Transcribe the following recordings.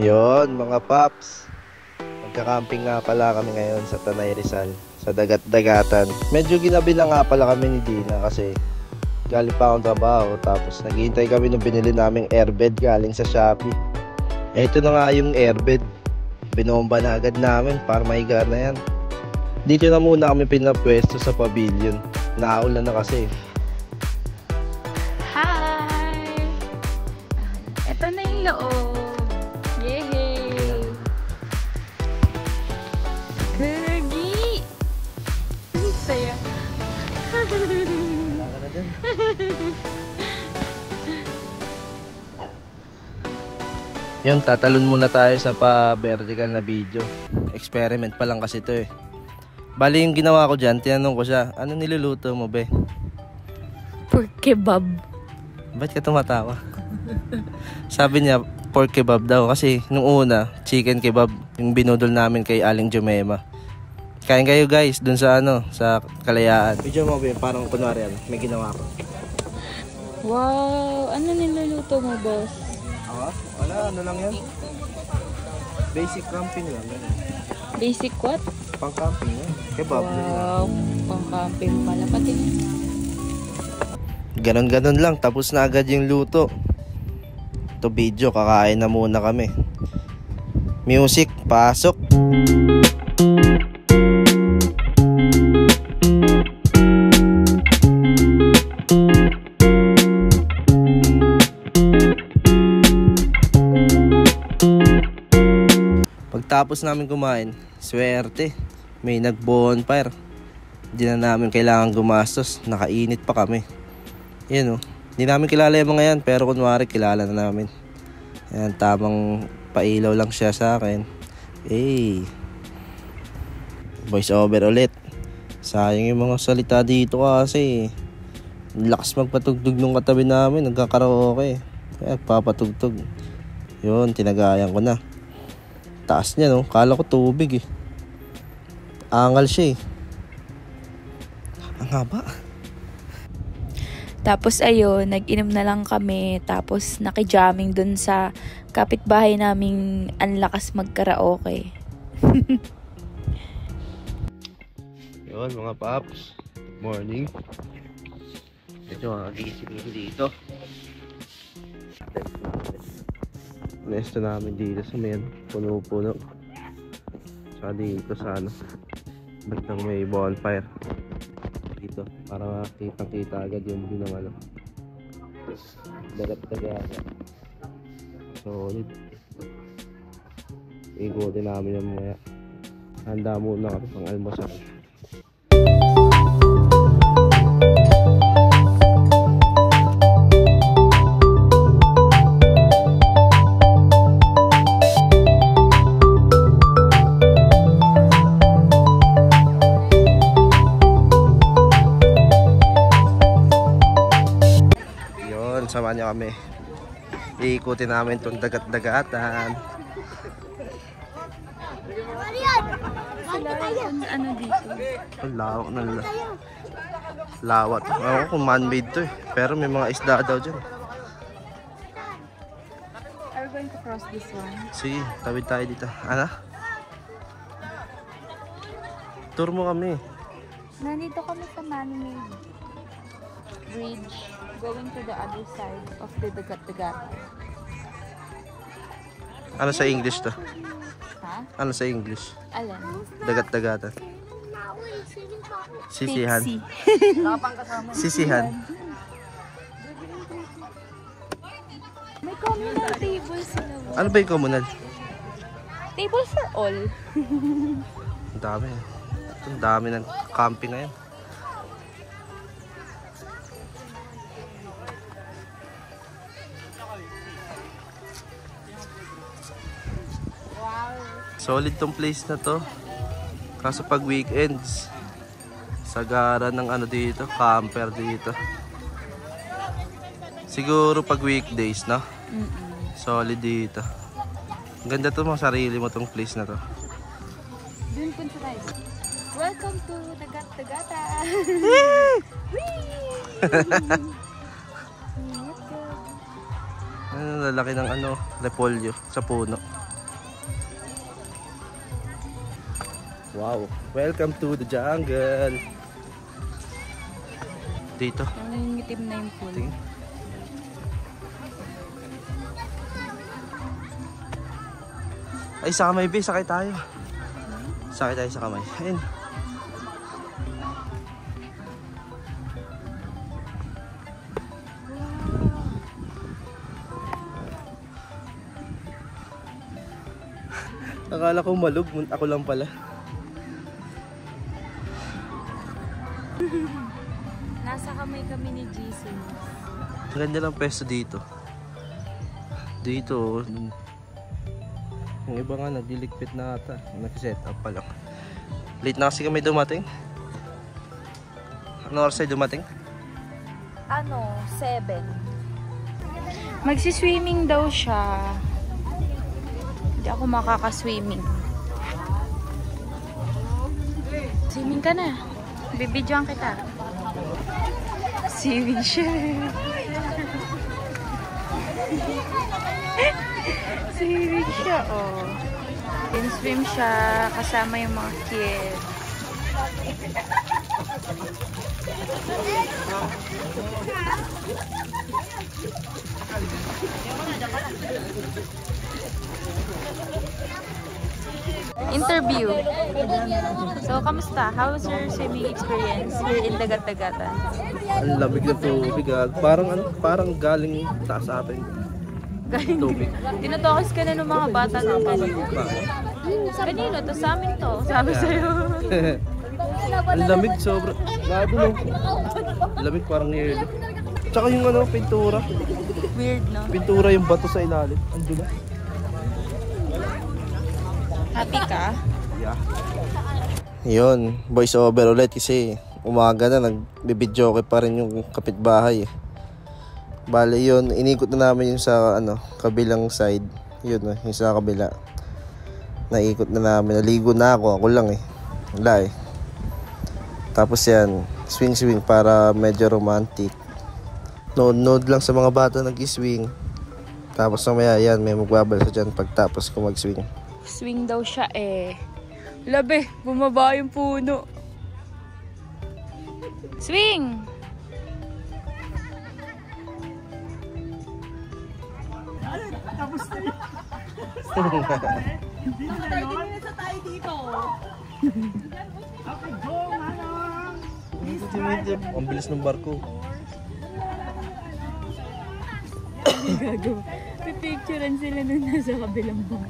Yon mga paps, magka-camping nga pala kami ngayon sa Tanay Rizal, sa dagat-dagatan. Medyo ginabi na nga pala kami ni Dina kasi galing pa akong trabaho, tapos naghihintay kami nung binili naming airbed galing sa Shopee. Ito na nga yung airbed, binomba na agad namin para mahiga na yan. Dito na muna kami pinapwesto sa pavilion, naulan na kasi. Hi! Ito na yung loob. Yehey! Gagi! Ang saya. Wala ka na dyan. Yun, tatalon muna tayo sa pa-vertical na video. Experiment pa lang kasi to eh. Bali yung ginawa ko dyan, tinanong ko siya, ano niluluto mo be? Pork kebab. Ba't ka tumatawa? Sabi niya, pork kebab daw. Kasi nung una, chicken kebab yung binudol namin kay Aling Jumema. Kain kayo guys, dun sa sa Kalayaan. Video mo ba parang kunwari may ginawa ko. Wow! Ano niluluto mo, boss? Wala, ano lang yan? Basic camping lang. Basic what? Pang camping yan. Kebab. Wow! Pang camping pala. Pati Ganon-ganon lang, tapos na agad yung luto. Ito video, kakain na muna kami. Music, pasok. Pagtapos namin kumain, swerte, may nag-bonfire. Hindi na namin kailangan gumastos, nakainit pa kami. Yan o, hindi namin kilala yung mga yan, pero kunwari kilala na namin. Yan, tamang pailaw lang siya sa akin. Hey, voice over ulit. Sayang yung mga salita dito kasi lakas magpatugtog nung katabi namin, nagkakaraoke. Kaya papatugtog. Yun, tinagayan ko na. Taas niya no, kala ko tubig eh. Angal siya eh. Ang haba. Tapos ayun, nag-inom na lang kami. Tapos nakijamming dun sa kapitbahay naming ang lakas magkaraoke. Yun mga paps, morning. Ito ang gising dito. Nesto namin dito sa may puno-puno. Saka dito sa bastang may bonfire dito para kitang-kita agad yung view ng dagat-dagat. Solid. Igutin namin yung mga handa muna kami pang almusal. Samahan niyo kami. Iikutin namin itong dagat-dagatan. Ano dito? Ang lawak ng lawat. Ewan ko kung man-made to eh. Pero may mga isda daw dyan. Are we going to cross this one? Sige, tawid tayo dito. Ano? Tour mo kami. Nandito kami sa man-made bridge going to the other side of the dagat-dagatan. Ano sa English to? Ha? Ano sa English? Alin? Dagat-dagatan. Sisihan. Sisihan. May communal table sila. Ano ba yung communal? Table for all. Ang dami. Ang dami ng camping ngayon. Solid tong place na to. Kaso pag weekends, sagara ng dito, camper dito. Siguro pag weekdays, no? Solid dito. Ang ganda to, mga sarili mo tong place na to. Dun punta tayo. Welcome to Dagat-Dagata. Ano, lalaki ng repolyo sa puno. Wow, welcome to the jungle. Dito. Nangingitim na yung pool. Tingin. Ay, sa kamay, be. Sakay tayo. Sakay tayo sa kamay. Ayun. Akala ko malug. Ako lang pala. Nasa kamay kami ni Jesus. Ang ganda lang pesto dito. Dito. Yung iba nga nagliligpit na ata. Nag-set up pa lang. Late na kasi kami dumating. Ano oras ay dumating? 7. Magsiswimming daw siya. Hindi ako makaka-swimming. Swimming ka na. Bibidyoan kita. Swimming siya. Swimming siya, oh. Swim siya kasama yung mga kids. Interview. So, kamusta? How was your swimming experience here in Dagat-Dagatan? Ang lamig ng tubig. Parang galing taas sa atin. Tubig. Tinatokis ka na ng mga bata ng kanino. Kanino? To sa amin to. Sabi sa'yo. Ang lamig sobra. Gabi no. Lamig parang yelo. Tsaka yung pintura. Weird, no? Pintura yung bato sa ilalim. Ang dula. Happy ka? Yeah. Yun, voice over ulit kasi umaga na nagbibidyoke pa rin yung kapitbahay. Bale yun, inikot na namin yung sa kabilang side. Yun, yung sa kabila. Naikot na namin. Naligo na ako lang Wala Tapos yan, swing para medyo romantic. Nood lang sa mga bata nag-swing. Tapos mamaya yan, may magbabalsa dyan pagtapos ko mag-swing. Swing daw siya Labi, bumaba yung puno. Swing! Tapos na yun. Hindi na sa tayo dito. Okay, go, manong. Ang bilis ng barko. Gago. Pipicturean sila nung nasa kabilang bangko.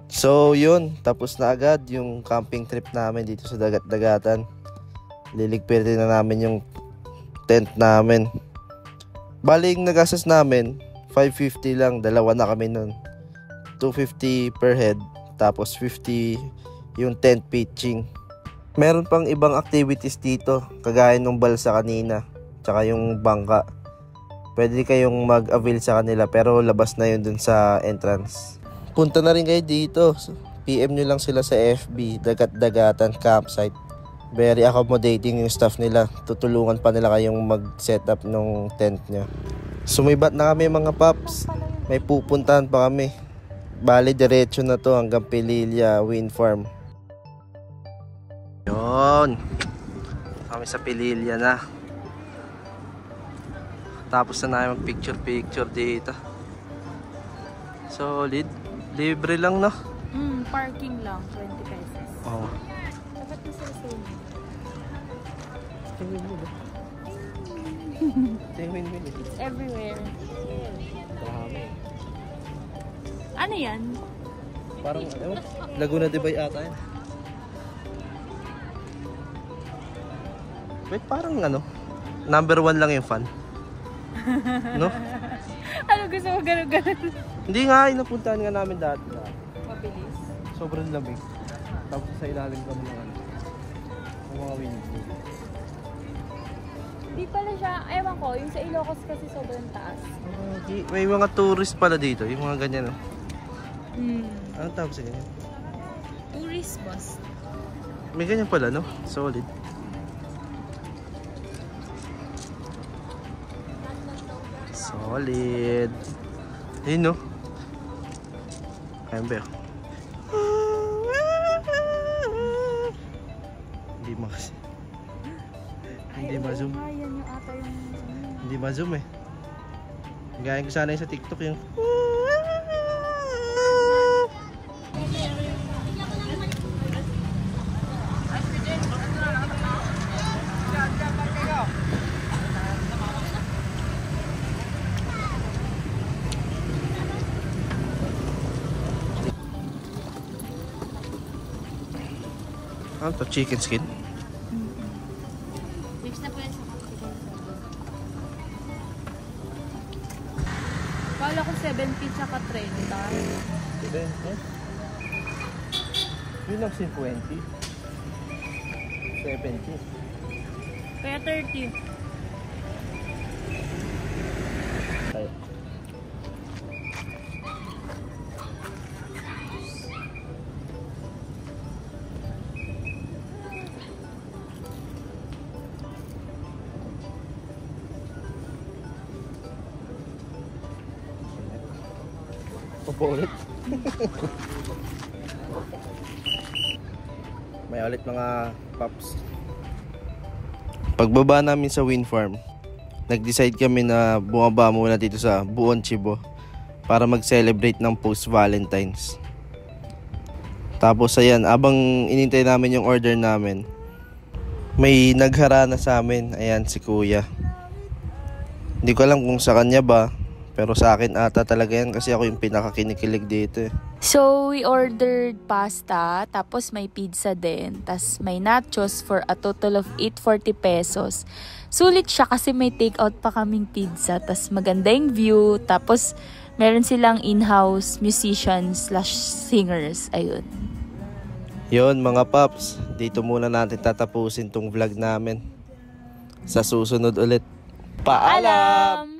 So yun, tapos na agad yung camping trip namin dito sa Dagat-Dagatan. Liligpitin na namin yung tent namin. Bali yung nagastos namin 550 lang, dalawa na kami nun. 250 per head, tapos 50 yung tent pitching. Meron pang ibang activities dito, kagaya nung balsa kanina, tsaka yung bangka. Pwede kayong mag-avail sa kanila pero labas na yun dun sa entrance. Punta na rin kayo dito. PM nyo lang sila sa FB, Dagat-Dagatan Campsite. Very accommodating yung staff nila. Tutulungan pa nila kayong mag-setup ng tent nyo. Sumibat na kami mga paps. May pupuntahan pa kami. Bali, diretso na to hanggang Pililya Wind Farm. Yun. Kami sa Pililya na. Tapos na namin mag-picture dito. Solid. Libre lang, no? Parking lang, 20 pesos. Oo. Dapat na sa swimming. Tingin mo ba? Tingin mo. It's everywhere. Marami. Ano yan? Parang, Laguna de Bay ata yan. Wait, parang number 1 lang yung fan. No? Ano gusto mo ganun-ganun? Hindi nga, inapuntahan nga namin dati. Mabilis. Sobrang lamig. Tapos sa ilalim kami ng mga window. Di pala siya, ewan ko, yung sa Ilocos kasi sobrang taas. May mga tourist pala dito, yung mga ganyan. Anong tawag sa ganyan? Tourist bus. May ganyan pala, no? Solid. Solid. Ayun no. Ayun ba? Hindi mas. Hindi ma-zoom. Hindi ma-zoom eh. Gaya ko sana yung sa TikTok yung ano to? Chicken skin? Mix na po yan sa chicken. Kala ko 70 tsaka 30. Diba? Yun lang 50. 70. Kaya 30. Tayo. Ulit. May ulit mga paps. Pagbaba namin sa wind farm, nag-decide kami na bumaba muna dito sa Buon Chibo para mag-celebrate ng post-Valentine's. Tapos ayan, abang inintay namin yung order namin, may nagharana sa amin. Ayan si kuya. Hindi ko alam kung sa kanya ba, pero sa akin ata talaga yan kasi ako yung pinakakinikilig dito eh. So, we ordered pasta, tapos may pizza din, tas may nachos for a total of 840 pesos. Sulit siya kasi may take-out pa kaming pizza, tas maganda yung view, tapos meron silang in-house musicians / singers, ayun. Yun mga paps, dito muna natin tatapusin tong vlog namin. Sa susunod ulit. Paalam!